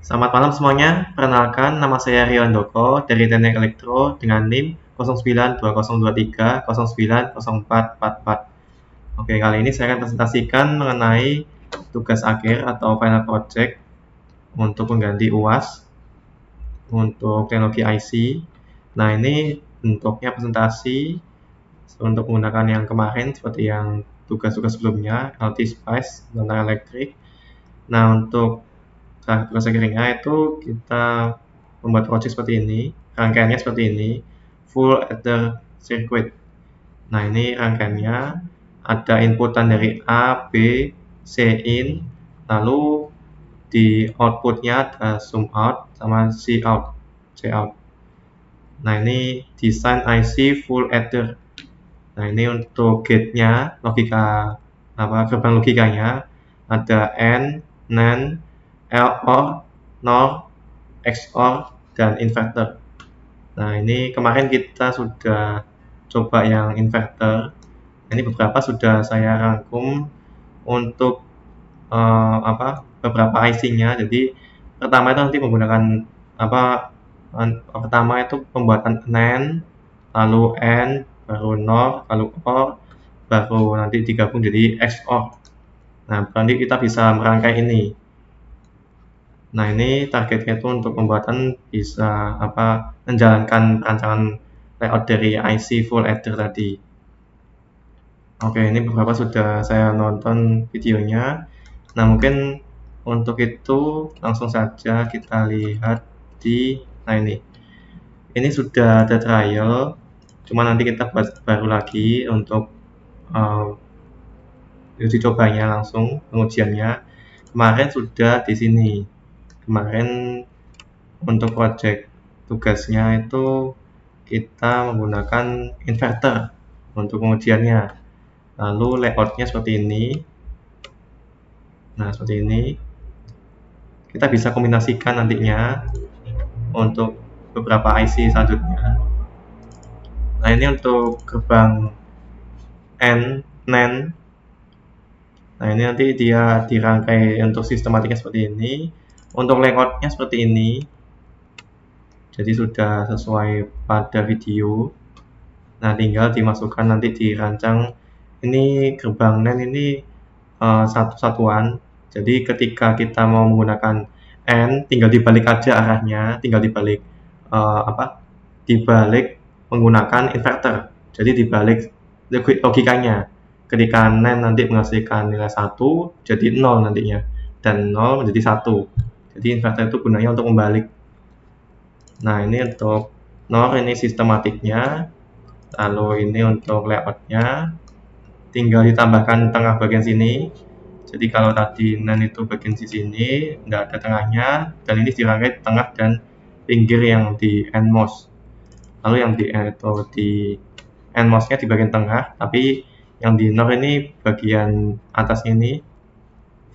Selamat malam semuanya, perkenalkan nama saya Rio Andoko dari Teknik Elektro dengan NIM 092023090444. Oke, kali ini saya akan presentasikan mengenai tugas akhir atau final project untuk pengganti UAS untuk teknologi IC. Nah, ini bentuknya presentasi untuk menggunakan yang kemarin seperti yang tugas-tugas sebelumnya, LT Spice tentang elektrik. Nah, untuk tugas akhirnya itu kita membuat project seperti ini, rangkaiannya seperti ini, full adder circuit. Nah, ini rangkaiannya ada inputan dari A, B, C in, lalu di outputnya ada sum out sama C out, C out. Nah, ini desain IC full adder. Nah, ini untuk gate-nya, gerbang logikanya ada AND, NAND, LOR, NOR, XOR, dan inverter. Nah, ini kemarin kita sudah coba yang inverter. Ini beberapa sudah saya rangkum untuk beberapa IC-nya. Jadi pertama itu nanti menggunakan pertama itu pembuatan NAND, lalu AND, baru NOR, lalu OR, baru nanti digabung jadi XOR. Nah, nanti kita bisa merangkai ini. Nah, ini targetnya itu untuk pembuatan bisa menjalankan rancangan layout dari IC full adder tadi. Oke, ini beberapa sudah saya nonton videonya. Nah, mungkin untuk itu langsung saja kita lihat nah ini sudah ada trial, cuma nanti kita buat baru lagi untuk uji cobanya langsung pengujiannya. Kemarin sudah di sini. Kemarin untuk project tugasnya itu kita menggunakan inverter untuk pengujiannya. Lalu layoutnya seperti ini. Nah, seperti ini. Kita bisa kombinasikan nantinya untuk beberapa IC selanjutnya. Nah, ini untuk gerbang NAND. Nah, ini nanti dia dirangkai untuk sistematiknya seperti ini. Untuk layoutnya seperti ini. Jadi sudah sesuai pada video. Nah, tinggal dimasukkan nanti dirancang. Ini gerbang NAND ini satu-satuan. Jadi ketika kita mau menggunakan AND, tinggal dibalik aja arahnya, tinggal dibalik dibalik menggunakan inverter. Jadi dibalik logikanya. Ketika NAND nanti menghasilkan nilai 1, jadi 0 nantinya. Dan 0 menjadi 1. Jadi inverter itu gunanya untuk membalik. Nah, ini untuk NOR, ini sistematiknya. Lalu ini untuk layoutnya. Tinggal ditambahkan tengah bagian sini. Jadi kalau tadi NAND itu bagian di sini, tidak ada tengahnya. Dan ini dirangkai tengah dan pinggir yang di NMOS. Lalu yang di NMOS-nya di bagian tengah, tapi yang di NOR ini bagian atasnya ini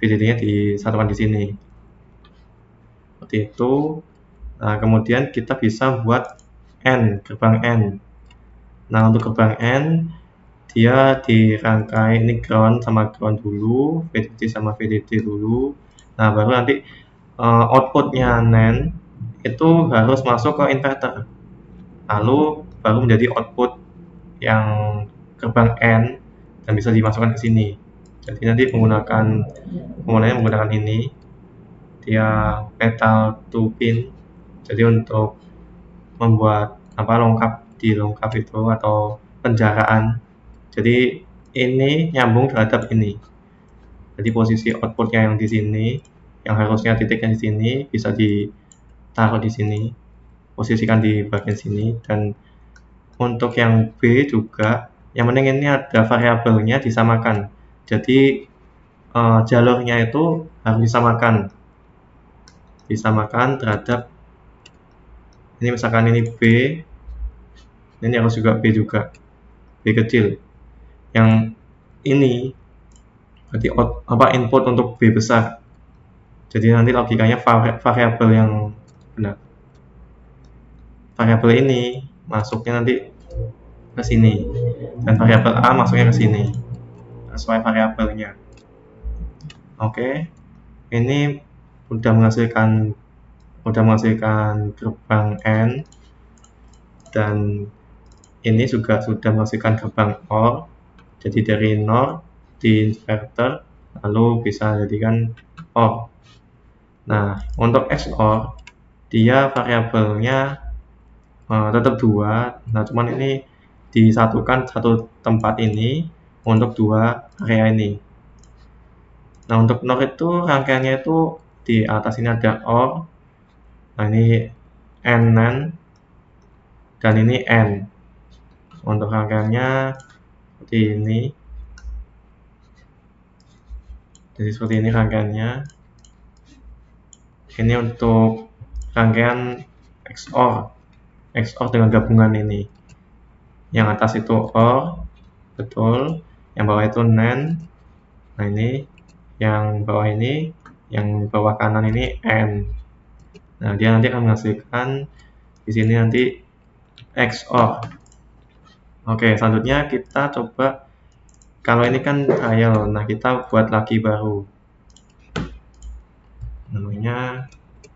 VDD-nya disatukan di sini. Seperti itu. Nah, kemudian kita bisa buat gerbang N. Nah, untuk gerbang N dia dirangkai ini ground sama ground dulu, VDD sama VDD dulu. Nah, baru nanti outputnya NAND itu harus masuk ke inverter. Lalu baru menjadi output yang gerbang N dan bisa dimasukkan ke sini. Jadi nanti penggunaannya menggunakan ini. Dia metal 2 pin. Jadi untuk membuat lengkap itu atau penjaraan. Jadi ini nyambung terhadap ini. Jadi posisi outputnya yang di sini, yang harusnya titiknya di sini bisa ditaruh di sini, posisikan di bagian sini. Dan untuk yang B juga, yang penting ini ada variabelnya disamakan. Jadi jalurnya itu harus disamakan terhadap ini, misalkan ini B, ini harus juga B juga, B kecil. Yang ini berarti input untuk B besar. Jadi nanti logikanya variabel yang benar. Variabel ini masuknya nanti ke sini dan variabel A masuknya ke sini sesuai variabelnya. Oke, ini sudah menghasilkan udah menghasilkan gerbang N, dan ini juga sudah menghasilkan gerbang OR. Jadi dari NOR di inverter lalu bisa jadikan OR. Nah, untuk XOR dia variabelnya tetap 2. Nah, cuman ini disatukan satu tempat ini untuk 2 area ini. Nah, untuk NOR itu rangkaiannya itu di atas ini ada OR. Nah, ini NAND dan ini N. Untuk rangkaiannya seperti ini. Jadi seperti ini rangkaiannya. Ini untuk rangkaian XOR dengan gabungan ini. Yang atas itu OR, betul. Yang bawah itu NAND. Nah, ini yang bawah ini, yang bawah kanan ini N. Nah, dia nanti akan menghasilkan di sini nanti XOR. Oke, selanjutnya kita coba, kalau ini kan trial, nah kita buat lagi baru. Namanya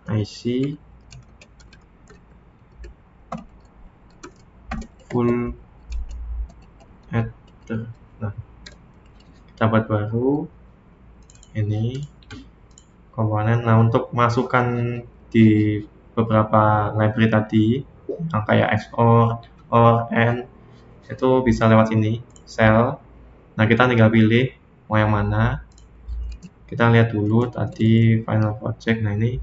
IC full adder. Nah, kita buat baru ini komponen. Nah, untuk masukkan di beberapa library tadi yang kayak XOR, OR, AND itu bisa lewat sini, cell. Nah, kita tinggal pilih mau yang mana. Kita lihat dulu tadi final project. Nah, ini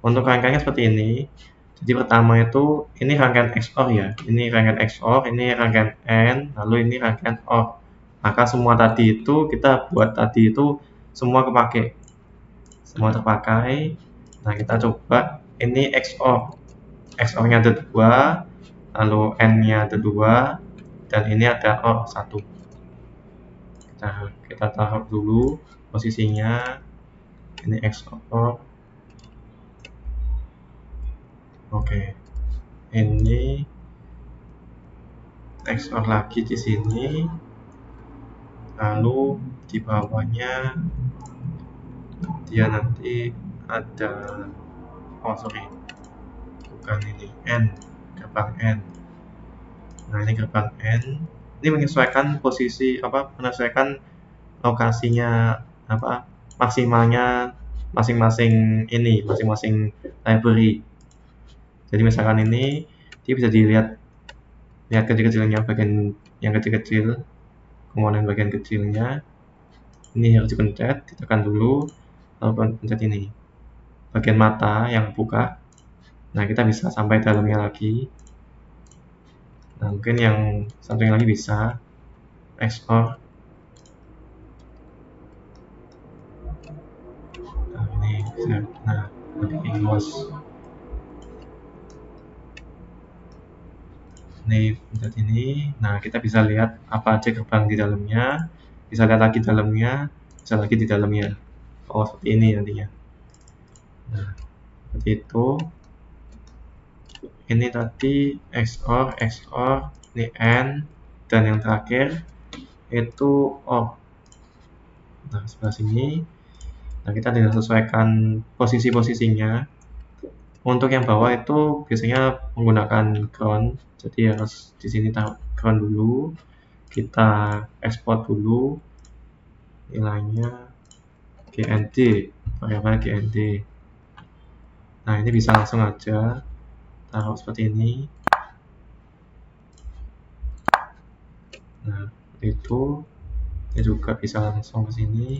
untuk rangkaiannya seperti ini. Jadi pertama itu ini rangkaian XOR ya, ini rangkaian XOR, ini rangkaian AND, lalu ini rangkaian OR. Maka semua tadi itu kita buat tadi itu semua kepake, semua terpakai. Nah, kita coba ini XOR, XOR-nya ada 2, lalu N-nya ada 2, dan ini ada OR 1. Kita taruh dulu posisinya, ini XOR. Oke, ini XOR lagi di sini, lalu di bawahnya dia nanti ada, bukan ini, N, gerbang N. Nah, ini gerbang N, ini menyesuaikan posisi menyesuaikan lokasinya maksimalnya masing-masing library. Jadi misalkan ini dia bisa lihat kecil-kecilnya, bagian yang kecil-kecil, komponen bagian kecilnya. Ini harus dipencet, ditekan dulu, lalu pencet ini bagian mata yang buka. Nah, kita bisa sampai dalamnya lagi. Nah, mungkin yang satunya lagi bisa XOR. Nah, ini bisa. Nah, lebih luas. Ini pencet ini. Nah, kita bisa lihat apa aja gerbang di dalamnya, bisa lihat lagi dalamnya, bisa lagi di dalamnya. Oh, seperti ini nantinya. Nah, seperti itu. Ini tadi XOR, ini N, dan yang terakhir itu OR. Nah, sebelah sini. Nah, kita tinggal sesuaikan posisi-posisinya. Untuk yang bawah itu biasanya menggunakan ground, jadi harus di sini taruh ground dulu. Kita export dulu nilainya GND, variabel GND. Nah, ini bisa langsung aja taruh seperti ini. Nah, itu juga bisa langsung ke sini.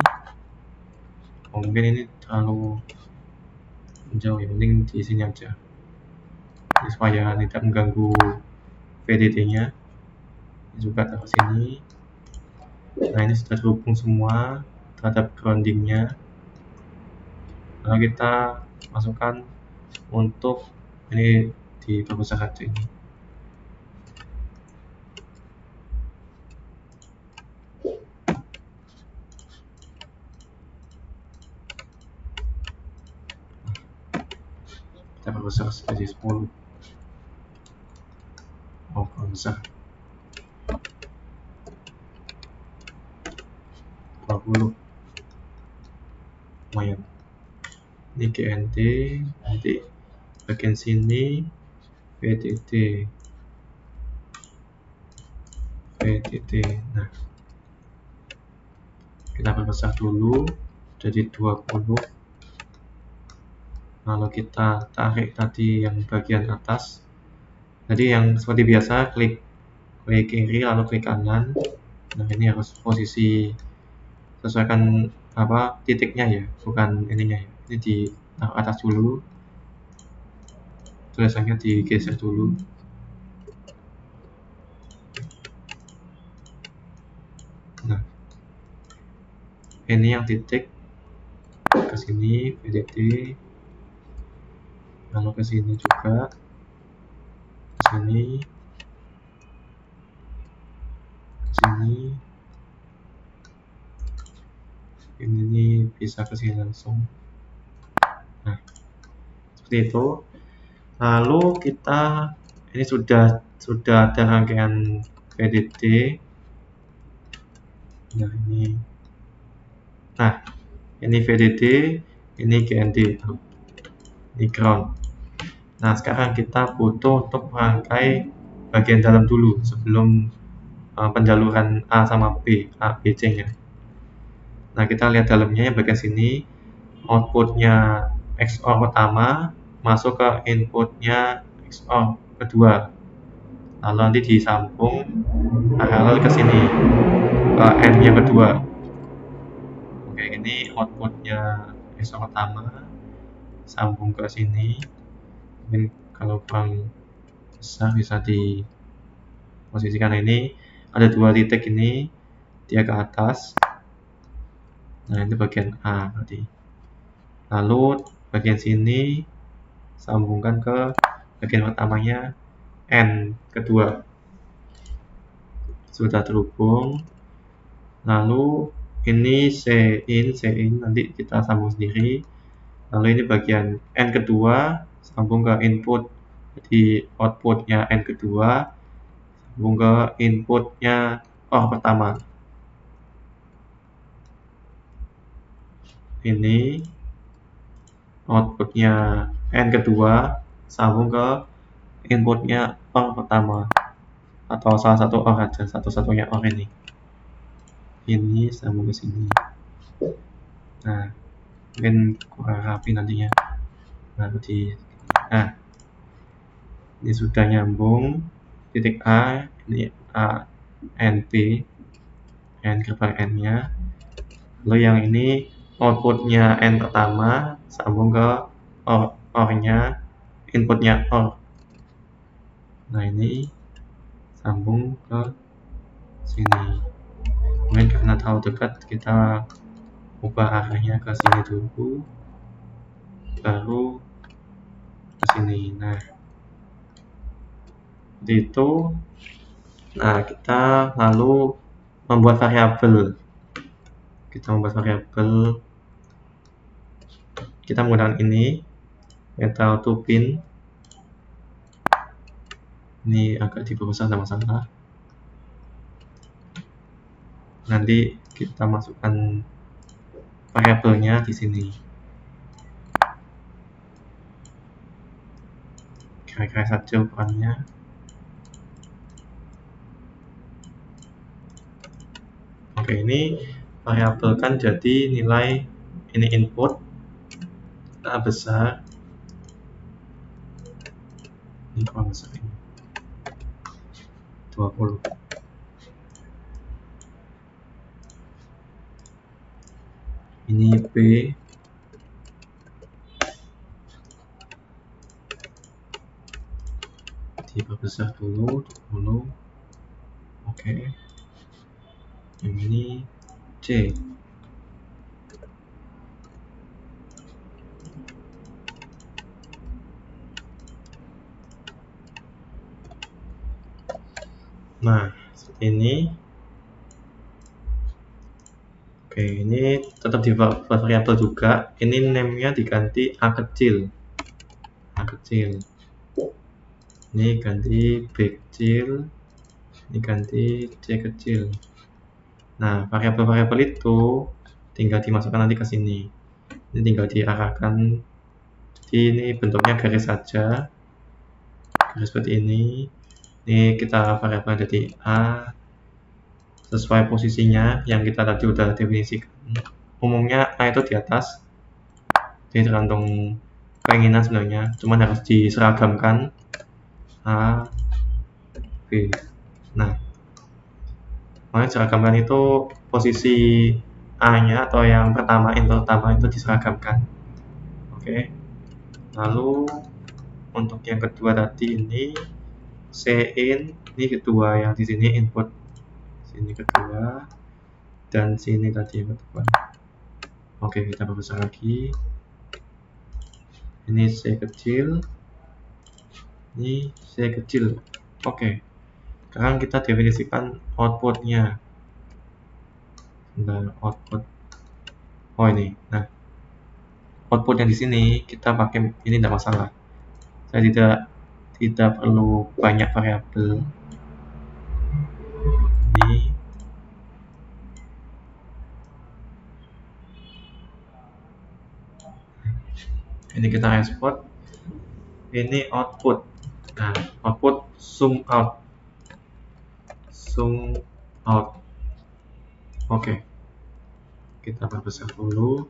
Mungkin ini terlalu jauh ya, mending di sini aja. Jadi, supaya tidak mengganggu VDD-nya. Ini juga taruh sini. Nah, ini sudah terhubung semua terhadap grounding-nya. Lalu kita masukkan untuk ini di perbesar saja ini. Kita perbesar jadi 10. Oh, perbesar 20. Lumayan. Ini GND nanti bagian sini VDD. Nah, kita perbesar dulu jadi 20. Lalu kita tarik tadi yang bagian atas. Jadi yang seperti biasa, klik kiri lalu klik kanan. Nah, ini harus posisi sesuaikan titiknya ya, bukan ininya ya. Ini di atas dulu, tulisannya digeser dulu. Nah, ini yang titik ke sini VDD, lalu ke sini juga, ke sini, ini bisa ke sini langsung. Nah, seperti itu. Lalu kita ini sudah ada rangkaian VDD. Nah, ini VDD, ini GND, ini ground. Nah, sekarang kita butuh untuk merangkai bagian dalam dulu sebelum penjaluran A sama B, A, B, C nya. Nah, kita lihat dalamnya yang bagian sini, outputnya XOR pertama masuk ke inputnya XOR kedua, lalu nanti disambung paralel ke sini ke N nya kedua. Oke, ini outputnya XOR pertama sambung ke sini. Mungkin kalau kurang besar bisa diposisikan. Ini ada 2 titik, ini dia ke atas. Nah, ini bagian A tadi. Lalu bagian sini sambungkan ke bagian pertamanya N kedua. Sudah terhubung. Lalu ini C in nanti kita sambung sendiri. Lalu ini bagian N kedua sambung ke input, jadi outputnya N kedua sambung ke inputnya pertama. Ini outputnya N kedua sambung ke inputnya pertama, atau salah satu aja, satu-satunya ini sambung ke sini. Nah, mungkin kurang rapi nantinya. Nah, ini sudah nyambung titik A, ini A, N, B, N gerbang N nya. Lalu yang ini outputnya N pertama sambung ke OR nya, inputnya OR. Nah, ini sambung ke sini. Mungkin karena terlalu dekat, kita ubah arahnya ke sini dulu, baru ke sini. Nah, seperti itu. Nah, kita lalu membuat variabel. Kita menggunakan ini metal to pin. Ini agak dibesar, tidak masalah. Nanti kita masukkan variabelnya di sini. Kira-kira saja ukurannya. Oke, ini variabel kan jadi nilai ini input A besar. Ini kurang besar ini. 20. Ini B. Diperbesar dulu 20. Oke. Yang ini C. Nah, seperti ini. Oke, ini tetap di variabel juga. Ini name-nya diganti A kecil. Ini ganti B kecil. Ini ganti C kecil. Nah, variabel-variabel itu tinggal dimasukkan nanti ke sini. Ini tinggal diarahkan ini bentuknya garis saja, garis seperti ini. Ini kita variabel jadi A sesuai posisinya yang kita tadi udah definisikan. Umumnya A itu di atas, jadi tergantung keinginan sebenarnya, cuman harus diseragamkan A, B. Nah, makanya seragamkan itu posisi A-nya atau yang pertama, input pertama itu diseragamkan. Oke. Lalu untuk yang kedua tadi ini Cin, ini kedua yang di sini input, sini kedua, dan sini tadi yang kedua. Oke, kita perbesar lagi. Ini C kecil, ini C kecil. Oke. Sekarang kita definisikan outputnya. Nah, output. Oh ini. Nah, output yang di sini kita pakai ini tidak masalah. Saya tidak perlu banyak variabel. Ini kita export. Ini output. Nah, output sum out. Sum out. Oke. Kita perbesar dulu.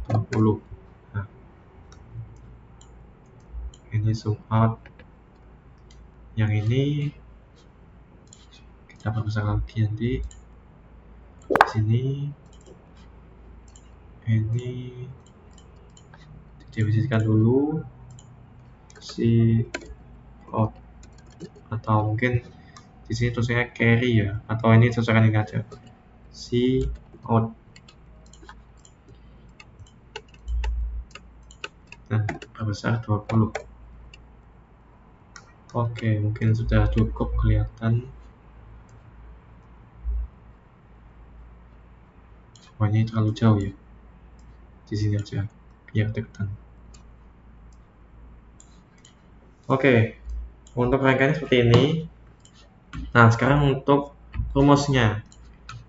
20. Nah, ini sum out. Yang ini kita perbesar lagi nanti. Di sini ini didefinisikan dulu si out, atau mungkin di sini tulisannya carry ya, atau ini sesuaikan ini aja, si out. Nah, perbesar 20. Oke, mungkin sudah cukup kelihatan. Ini terlalu jauh ya. Di sini aja, biar deketan. Oke, untuk rangkaiannya seperti ini. Nah, sekarang untuk rumusnya,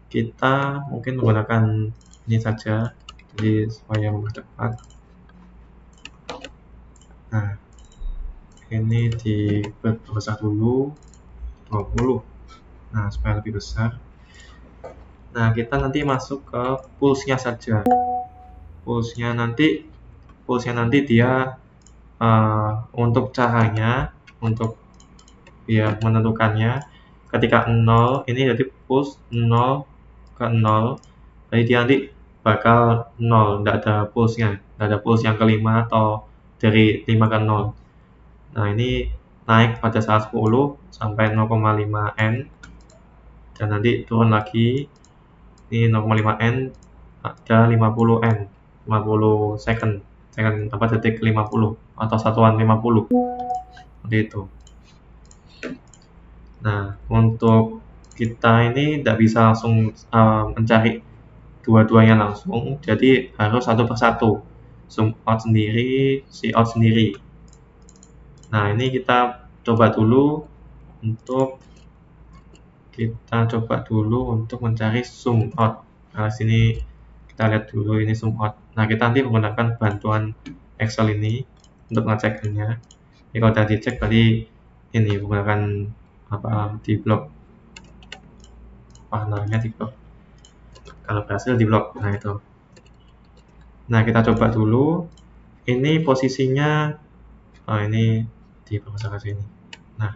kita mungkin menggunakan ini saja, jadi supaya mempercepat. Nah, ini diperbesar dulu 20. Nah, supaya lebih besar. Nah, kita nanti masuk ke pulse-nya saja. Pulse-nya nanti dia untuk caranya, untuk biar menentukannya, ketika 0 ini jadi pulse 0 ke 0, jadi dia nanti bakal 0, tidak ada pulse-nya, tidak ada pulse yang kelima atau dari 5 ke 0. Nah, ini naik pada saat 10 sampai 0,5 N, dan nanti turun lagi. Ini 0,5 N ada 50 N, 50 second detik 50 atau satuan 50, seperti itu. Nah, untuk kita ini tidak bisa langsung mencari dua-duanya langsung, jadi harus satu persatu, sum out sendiri, si out sendiri. Nah, ini kita coba dulu untuk mencari sum out. Nah, sini kita lihat dulu ini sum out. Nah, kita nanti menggunakan bantuan Excel ini untuk ngeceknya. Ini kalau sudah dicek tadi ini menggunakan di blok, namanya di blok. Kalau berhasil di blok, nah itu. Nah, kita coba dulu. Ini posisinya, ini diperbesar ke sini. Nah,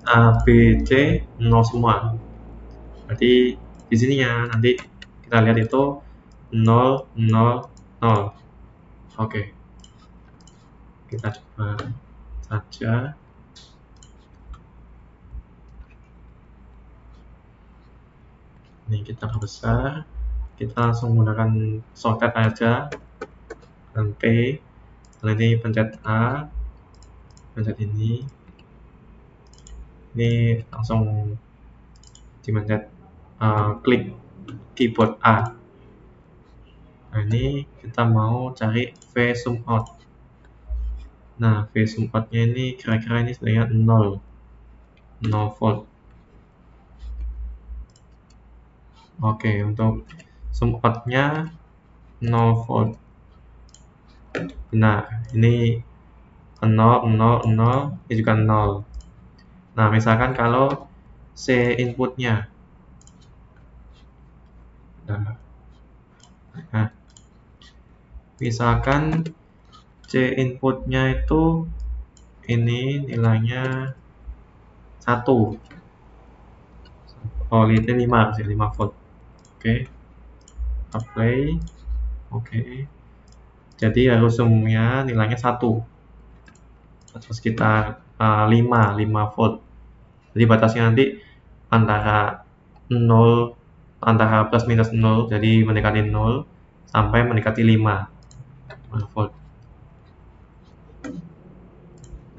A, B, C 0 semua. Berarti di sini ya, nanti kita lihat itu 0, 0, 0. Oke. Kita coba saja. Ini kita perbesar. Kita langsung menggunakan shortcut aja. Dan P. Lalu ini pencet A. Pencet ini. Ini langsung dipencet klik keyboard A. Nah, ini kita mau cari V sum out. Nah, V sum out-nya ini kira-kira ini sebenarnya 0 volt. Oke, untuk sum outnya 0 volt. Benar, ini 0, 0, 0, ini juga 0. Nah, misalkan kalau C inputnya, nah, misalkan C inputnya itu ini nilainya 1. Oh, ini 5 sih, 5 volt. Oke, apply. Oke. Jadi harus semuanya nilainya 1 atau sekitar 5 volt. Jadi batasnya nanti antara 0, antara plus minus 0, jadi mendekati 0 sampai mendekati 5 volt.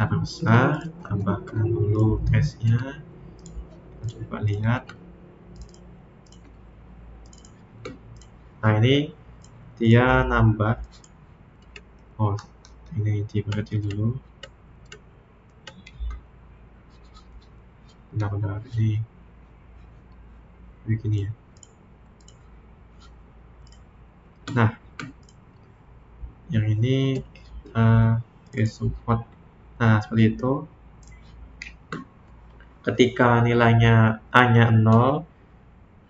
Nah, besar, tambahkan dulu tesnya. Kita coba lihat. Nah, ini dia nambah. Oh, ini diperkecil dulu. Benar-benar ini begini ya. Nah, yang ini kita support. Nah, seperti itu. Ketika nilainya A-nya 0,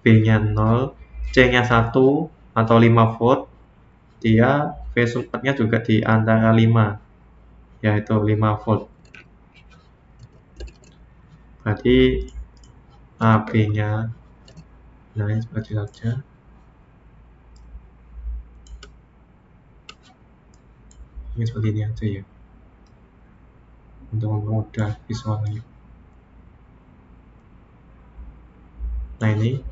B-nya 0, C-nya 1 atau 5 volt, dia V4-nya juga di antara 5, yaitu 5 volt. Berarti AB-nya nah seperti saja. Ini seperti ini aja ya, untuk mempermudah visualnya. Nah, ini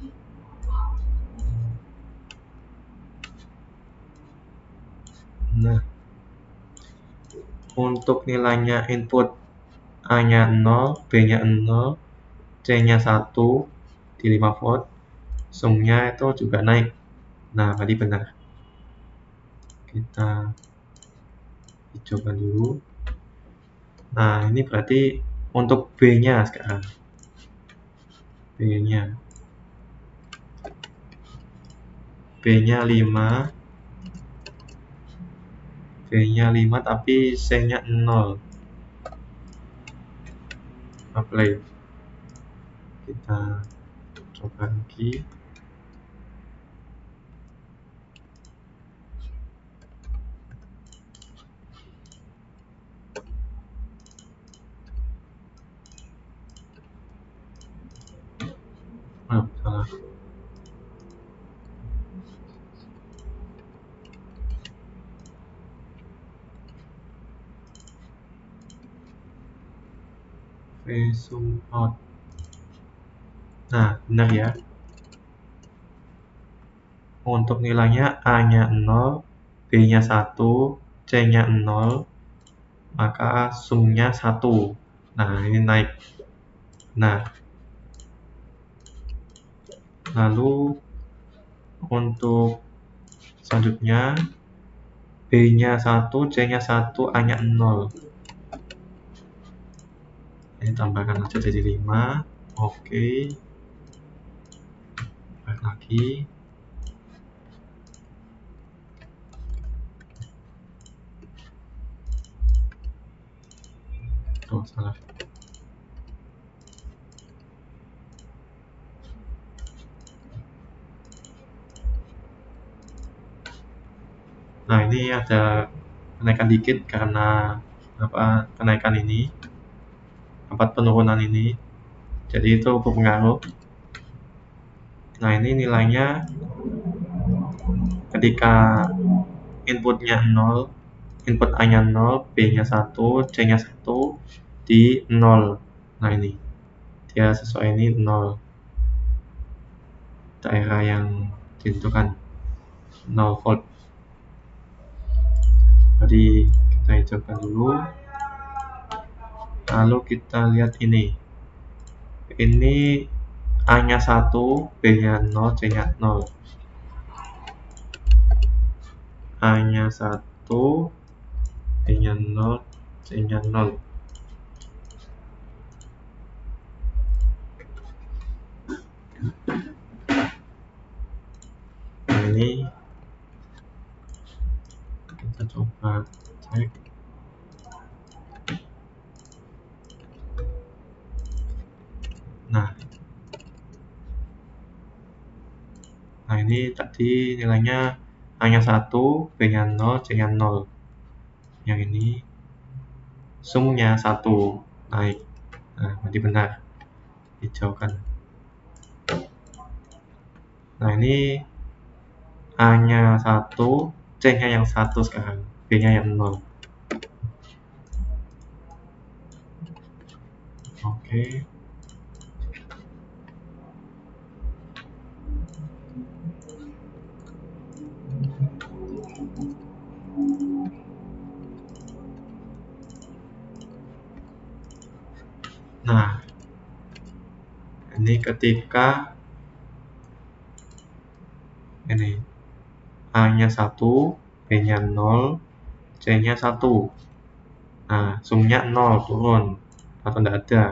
untuk nilainya input A-nya 0, B-nya 0, C-nya 1 di 5 volt, sumnya itu juga naik. Nah, tadi benar. Kita coba dulu. Nah, ini berarti untuk B-nya sekarang. B-nya 5, B-nya 5 tapi C-nya 0. Apply. Kita coba lagi. Salah. Zoom out. Nah, benar ya. Untuk nilainya A-nya 0, B-nya 1, C-nya 0, maka sumnya 1. Nah, ini naik. Nah, lalu untuk selanjutnya B-nya 1, C-nya 1, A-nya 0. Ini tambahkan aja jadi 5. Oke. Balik lagi. Oh, salah. Nah, ini ada kenaikan dikit karena kenaikan ini, penurunan ini. Jadi itu berpengaruh. Nah, ini nilainya ketika inputnya 0, input A-nya 0, B-nya 1, C-nya 1 di 0. Nah, ini dia sesuai ini 0. Daerah yang ditentukan 0 volt. Jadi kita hijaukan dulu. Lalu kita lihat ini. Ini A-nya 1, B-nya 0, C-nya 0. A-nya 1, B-nya 0, C-nya 0. Nah, cek. Nah, ini tadi nilainya A-nya 1, B-nya 0, C-nya 0. Yang ini sumnya 1 naik. Nah, berarti benar. Hijaukan. Nah, ini A-nya 1, C-nya yang 1 sekarang, B-nya yang 0. Oke. Nah, ini ketika ini A-nya 1, B-nya 0, C-nya 1. Nah, sumnya 0, turun atau tidak ada.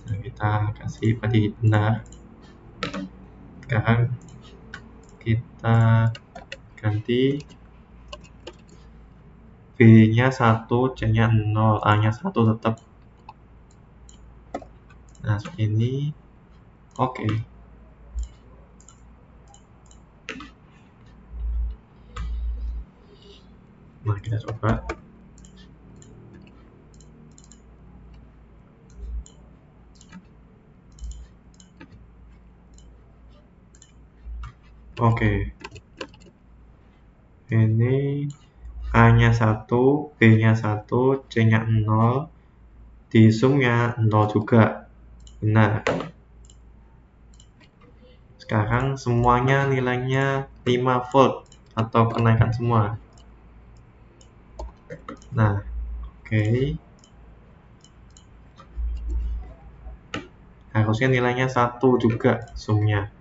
Nah, kita kasih tadi benar. Sekarang kita ganti B-nya 1, C-nya 0, A-nya 1 tetap. Nah, seperti ini. Oke. Nah, kita coba. Oke. Ini A-nya 1, B-nya 1, C-nya 0, di sumnya 0 juga. Benar. Sekarang semuanya nilainya 5 volt atau kenaikan semua. Nah, oke. Harusnya nilainya 1 juga sumnya.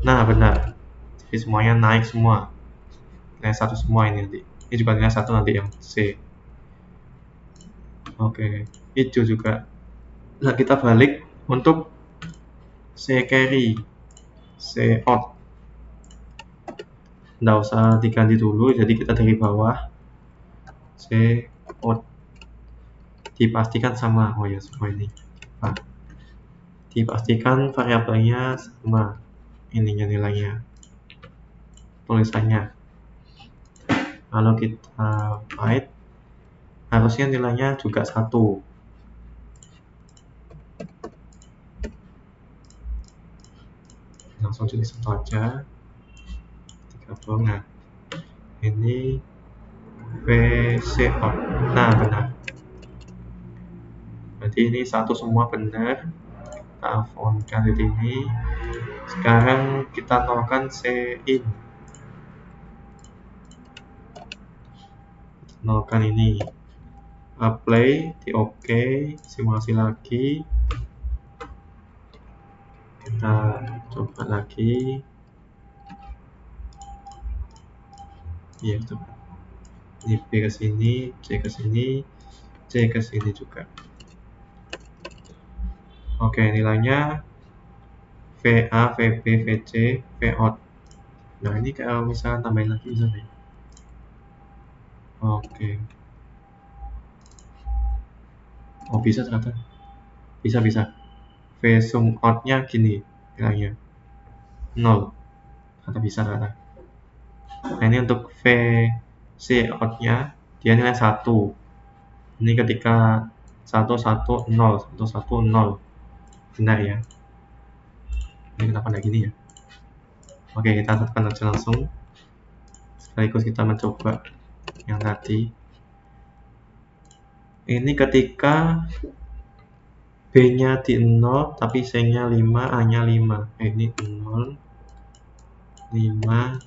Nah, benar. Jadi semuanya naik semua. Nilai 1 semua ini nanti. Ini juga nilai 1 nanti yang C. Oke, hijau juga. Nah, kita balik untuk C carry, C out. Nggak usah diganti dulu, jadi kita dari bawah C out. Dipastikan sama. Oh ya, semua ini. Nah, dipastikan variabelnya sama. Ininya nilainya. Tulisannya. Kalau kita write, harusnya nilainya juga 1. Langsung jadi 1 aja. 30. Nah, ini VC out. Nah, benar. Berarti ini 1 semua benar. Kita on-kan di sini. Sekarang kita nolkan C in. Nolkan ini. Play di OK, simulasi lagi. Kita coba lagi. Iya, coba. Ini B ke sini, C ke sini, C ke sini juga. Oke, nilainya VA, VB, VC, VOUT. Nah, ini kalau misalnya tambahin lagi bisa nih. Oke. Oh, bisa ternyata. Bisa. V sum out-nya gini nilainya. 0. Atau bisa ternyata. Nah, ini untuk VC out-nya dia nilai 1. Ini ketika 1, 1, 0, 1, 1, 0. Benar ya. Ini kenapa enggak gini ya? Oke, kita tetapkan aja langsung. Sekaligus kita mencoba yang tadi. Ini ketika B-nya di 0, tapi C-nya 5, A-nya 5. Ini 0, 5.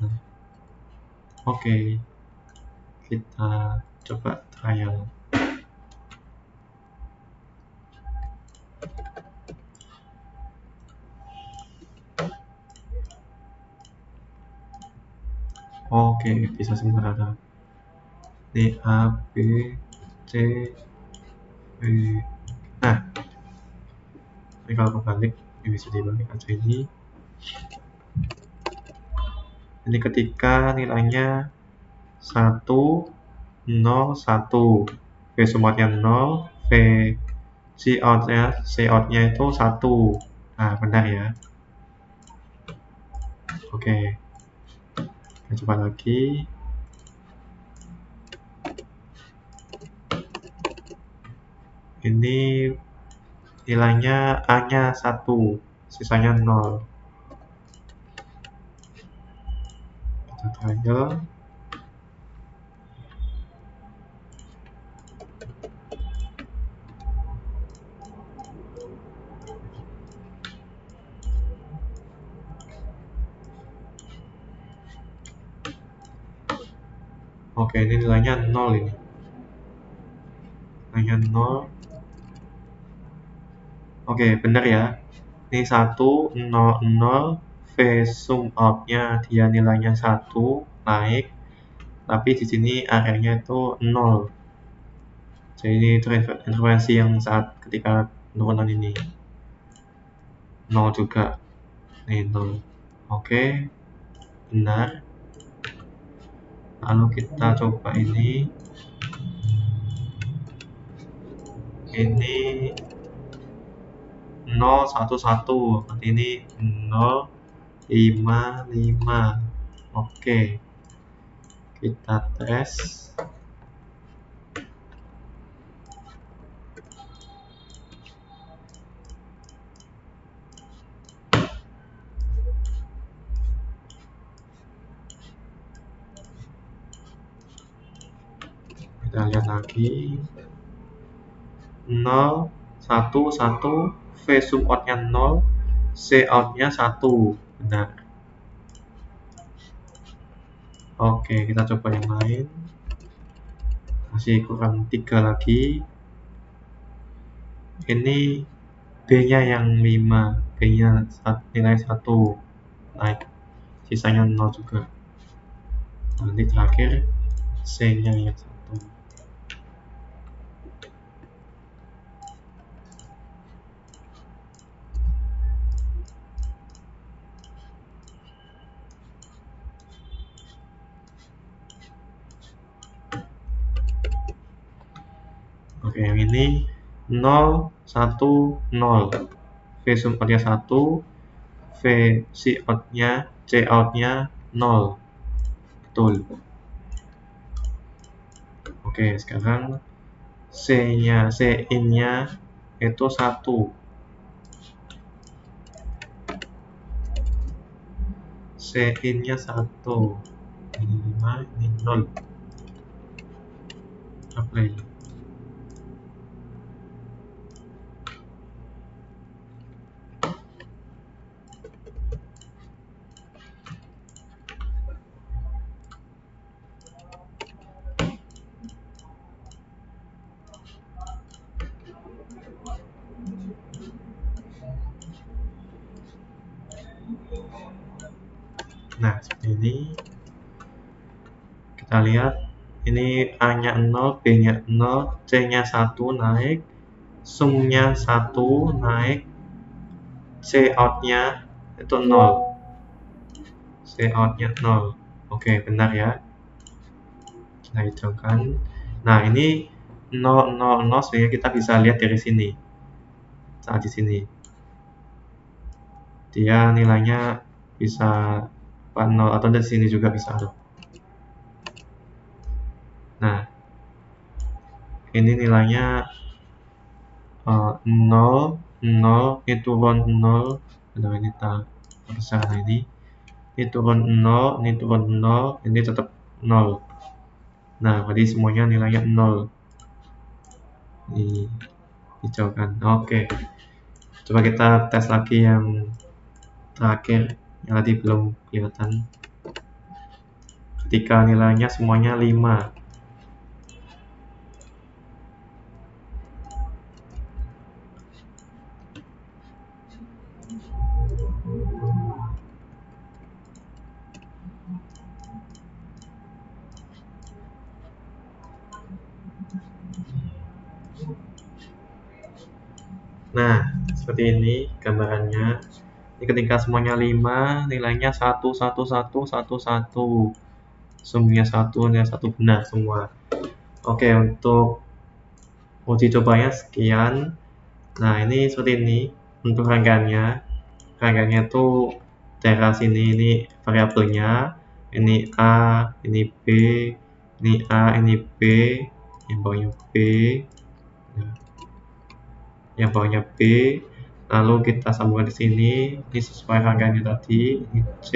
Oke, kita coba trial. Oke, bisa sebentar. Ini A, B, C, B. Ini kalau kebalik, ini bisa dibalik aja ini. Ini ketika nilainya 1, 0, 1. V sumbernya 0, V Cout-nya itu 1. Nah, benar ya. Oke. Kita coba lagi. Ini nilainya A-nya 1, sisanya 0. Kita trial. Oke, ini nilainya 0 ini. Nilainya 0. Oke, benar ya. Ini 1, 0, 0. V sum out-nya dia nilainya 1, naik. Tapi di sini area-nya itu 0. Jadi ini interferensi yang saat ketika turunan ini. 0 juga. Ini 0. Oke, benar. Lalu kita coba ini. Ini 0, 1, 1. Nanti ini 0, 5, 5. Oke. Kita tes. Kita lihat lagi. 0, 1, 1. V sum out-nya 0. C out-nya 1. Benar. Oke, kita coba yang lain. Masih kurang 3 lagi. Ini B-nya yang 5. B-nya nilai 1. Naik. Sisanya 0 juga. Nanti terakhir C-nya yang 1. Oke, yang ini 0, 1, 0. V sum out-nya 1. V C out-nya 0. Betul. Oke, sekarang C in-nya itu 1. C in-nya 1. Ini 5, ini 0. Apply. Nah, seperti ini. Kita lihat ini A-nya 0, B-nya 0, C-nya 1 naik, sumnya 1 naik, C out-nya itu 0. C out-nya 0. Oke, benar ya. Kita hijaukan. Nah, ini 0, 0, 0 sehingga kita bisa lihat dari sini. Saat di sini. Dia nilainya bisa 0 atau dari sini juga bisa. Nah, ini nilainya 0, 0, ini turun 0. Nah, ini kita besar ini turun 0, ini turun 0, ini tetap 0. Nah, jadi semuanya nilainya 0. Ini hijaukan. Oke. Coba kita tes lagi yang terakhir yang tadi belum kelihatan. Ketika nilainya semuanya 5. Nah, seperti ini gambarannya. Ini ketika semuanya 5, nilainya 1, 1, 1, 1, 1. Semuanya 1, nilai 1 benar semua. Oke, untuk uji cobanya sekian. Nah, ini seperti ini untuk rangkaiannya. Rangkaiannya itu daerah sini, ini variabelnya. Ini A, ini B, ini A, ini B, yang bawahnya B, yang bawahnya B. Lalu kita sambungkan di sini, ini sesuai rangkaiannya tadi. Ini C,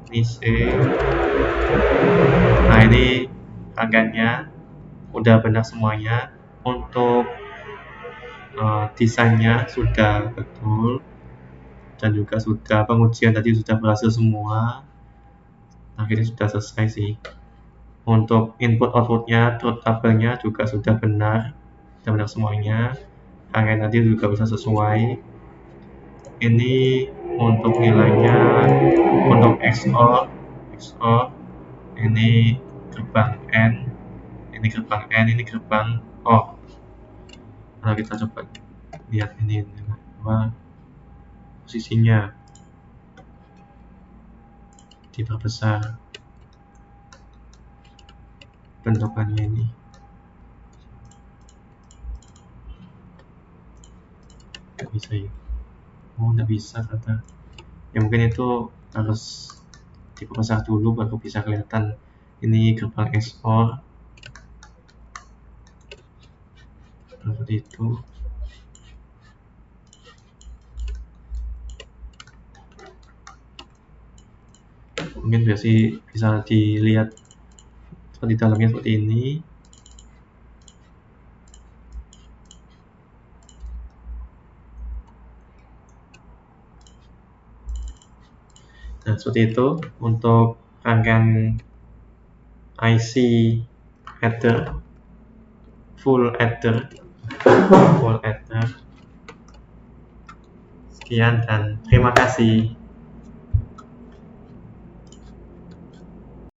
ini C. Nah, ini rangkaiannya udah benar semuanya. Untuk desainnya sudah betul dan juga sudah pengujian tadi sudah berhasil semua. Akhirnya sudah selesai sih. Untuk input outputnya, truth tabelnya juga sudah benar semuanya. Rangkaian tadi juga bisa sesuai. Ini untuk nilainya, untuk XOR, ini gerbang N, ini gerbang N, ini gerbang OR. Nah, kita coba lihat ini apa posisinya diperbesar bentukannya ini. Nggak bisa ya? Oh, nggak bisa kata. Ya mungkin itu harus diperbesar dulu baru bisa kelihatan. Ini gerbang XOR seperti itu. Mungkin bisa dilihat di dalamnya seperti ini. Nah, seperti itu untuk rangkaian IC adder, full adder. Sekian dan terima kasih.